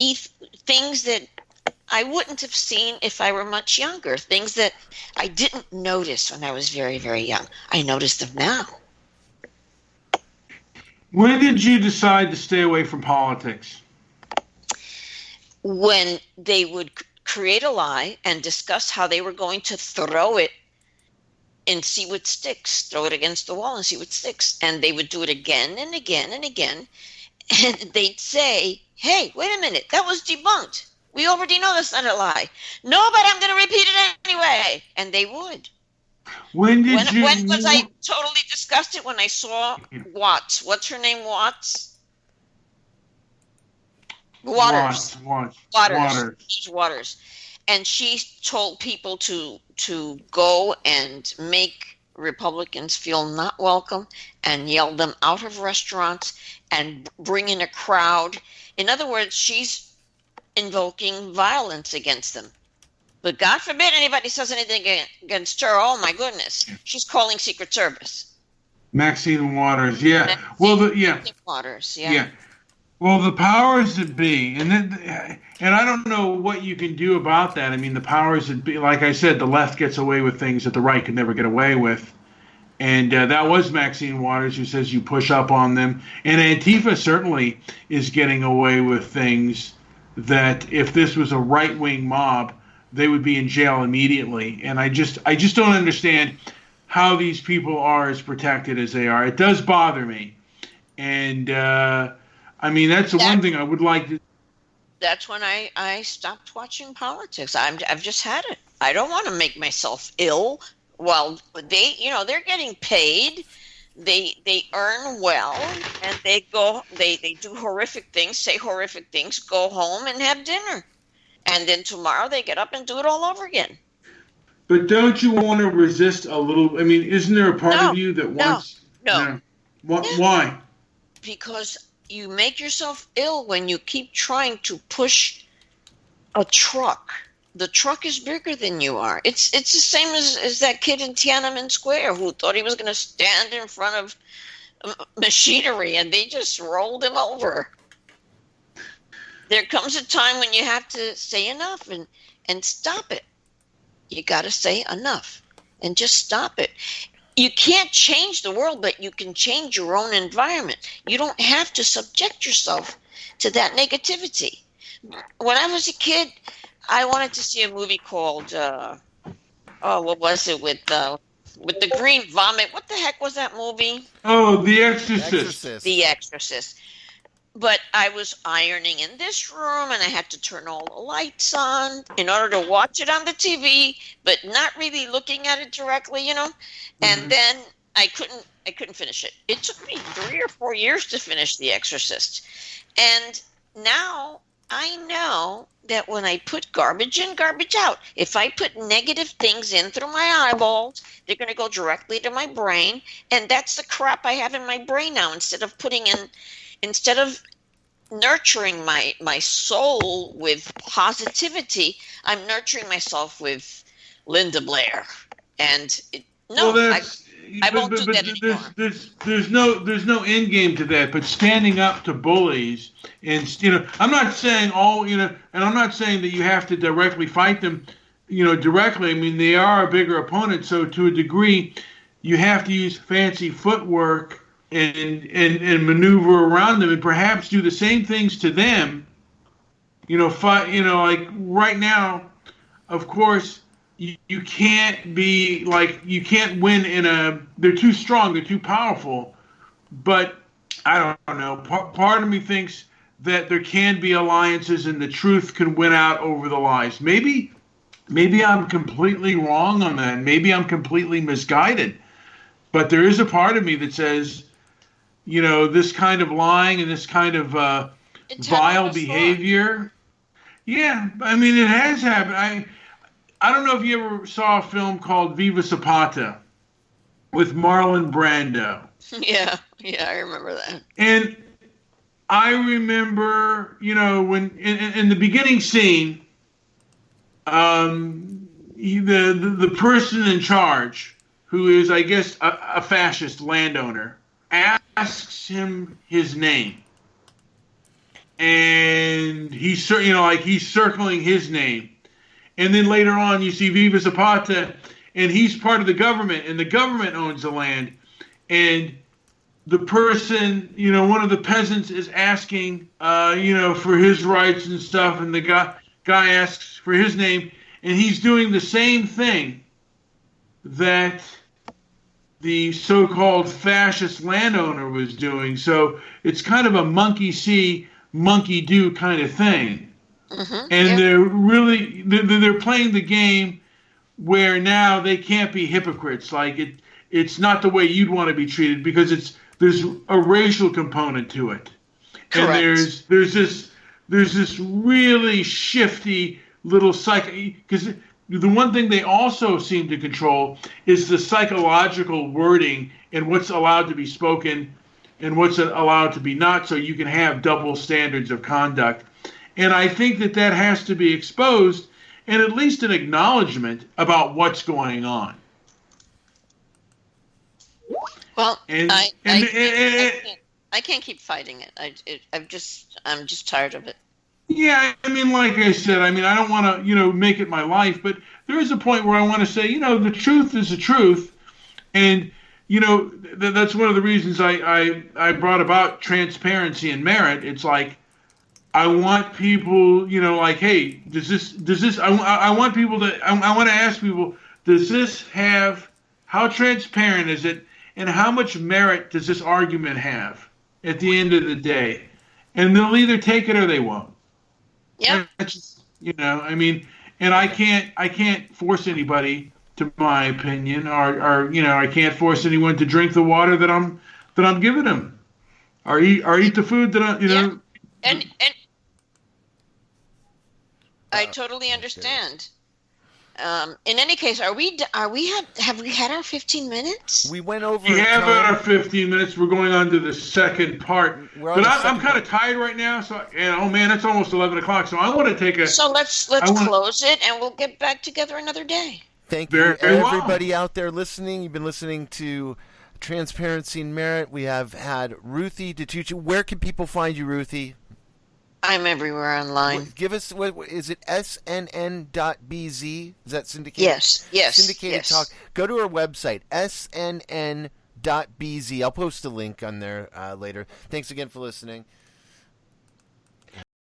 things that I wouldn't have seen if I were much younger, things that I didn't notice when I was very, very young. I notice them now. When did you decide to stay away from politics? When they would create a lie and discuss how they were going to throw it and see what sticks, throw it against the wall and see what sticks. And they would do it again and again and again. And they'd say, hey, wait a minute, that was debunked. We already know that's not a lie. No, but I'm going to repeat it anyway. And they would. When was I totally disgusted? When I saw Watts. What's her name, Watts? Waters. And she told people to go and make Republicans feel not welcome and yell them out of restaurants and bring in a crowd. In other words, she's invoking violence against them. But God forbid anybody says anything against her. Oh, my goodness. She's calling Secret Service. Maxine Waters, yeah. Waters, yeah. Well, the powers that be, and I don't know what you can do about that. I mean, the powers that be, like I said, the left gets away with things that the right could never get away with. And that was Maxine Waters who says you push up on them. And Antifa certainly is getting away with things that if this was a right-wing mob, they would be in jail immediately. And I just don't understand how these people are as protected as they are. It does bother me. And, I mean, that's the one thing I would like to... That's when I stopped watching politics. I've just had it. I don't want to make myself ill. Well, they're getting paid. They earn well, and they do horrific things, say horrific things, go home and have dinner. And then tomorrow they get up and do it all over again. But don't you want to resist a little? I mean, isn't there a part of you that wants... No. Why? Because you make yourself ill when you keep trying to push a truck. The truck is bigger than you are. It's the same as that kid in Tiananmen Square who thought he was going to stand in front of machinery, and they just rolled him over. There comes a time when you have to say enough and stop it. You got to say enough and just stop it. You can't change the world, but you can change your own environment. You don't have to subject yourself to that negativity. When I was a kid, I wanted to see a movie called, what was it, with the green vomit. What the heck was that movie? Oh, The Exorcist. The Exorcist. But I was ironing in this room, and I had to turn all the lights on in order to watch it on the TV, but not really looking at it directly, Mm-hmm. And then I couldn't finish it. It took me 3 or 4 years to finish The Exorcist. And now I know that when I put garbage in, garbage out, if I put negative things in through my eyeballs, they're going to go directly to my brain. And that's the crap I have in my brain now. Instead of nurturing my soul with positivity, I'm nurturing myself with Linda Blair. And I won't do that anymore. There's no end game to that, but standing up to bullies, and I'm not saying and I'm not saying that you have to directly fight them, directly. I mean, they are a bigger opponent, so to a degree, you have to use fancy footwork and maneuver around them, and perhaps do the same things to them. Like right now, of course. You can't be you can't win they're too strong, they're too powerful. But I don't know. Part of me thinks that there can be alliances and the truth can win out over the lies. Maybe I'm completely wrong on that. Maybe I'm completely misguided. But there is a part of me that says, this kind of lying and this kind of vile behavior. Yeah, I mean, it has happened. I don't know if you ever saw a film called Viva Zapata with Marlon Brando. Yeah, I remember that. And I remember, when in the beginning scene, the person in charge, who is, I guess, a fascist landowner, asks him his name. and he's circling his name. And then later on, you see Viva Zapata, and he's part of the government, and the government owns the land. And the person, one of the peasants is asking, for his rights and stuff, and the guy asks for his name, and he's doing the same thing that the so-called fascist landowner was doing. So it's kind of a monkey see, monkey do kind of thing. Mm-hmm, and they're playing the game where now they can't be hypocrites. Like it's not the way you'd want to be treated because there's a racial component to it. Correct. And there's this really shifty little because the one thing they also seem to control is the psychological wording and what's allowed to be spoken and what's allowed to be not, so you can have double standards of conduct. And I think that has to be exposed and at least an acknowledgement about what's going on. Well, I can't keep fighting it. I'm just tired of it. Yeah, like I said, I don't want to, make it my life, but there is a point where I want to say, the truth is the truth. And, that's one of the reasons I brought about transparency and merit. It's like, I want people, hey, I want people I want to ask people, does this how transparent is it? And how much merit does this argument have at the end of the day? And they'll either take it or they won't. Yeah. And I can't force anybody to my opinion, or I can't force anyone to drink the water that I'm giving them, or eat the food that I, yeah. And I totally understand. In any case, have we had our 15 minutes? We went over. We have our 15 minutes. We're going on to the second part. But I'm kind of tired right now. So, oh man, it's almost 11 o'clock. So I want to take a. So let's close it, and we'll get back together another day. Thank you, everybody out there listening. You've been listening to Transparency and Merit. We have had Ruthie DeTucci. Where can people find you, Ruthie? I'm everywhere online. Give us, what is it, snn.bz? Is that syndicated? Yes. Syndicated Talk. Go to our website, snn.bz. I'll post a link on there later. Thanks again for listening.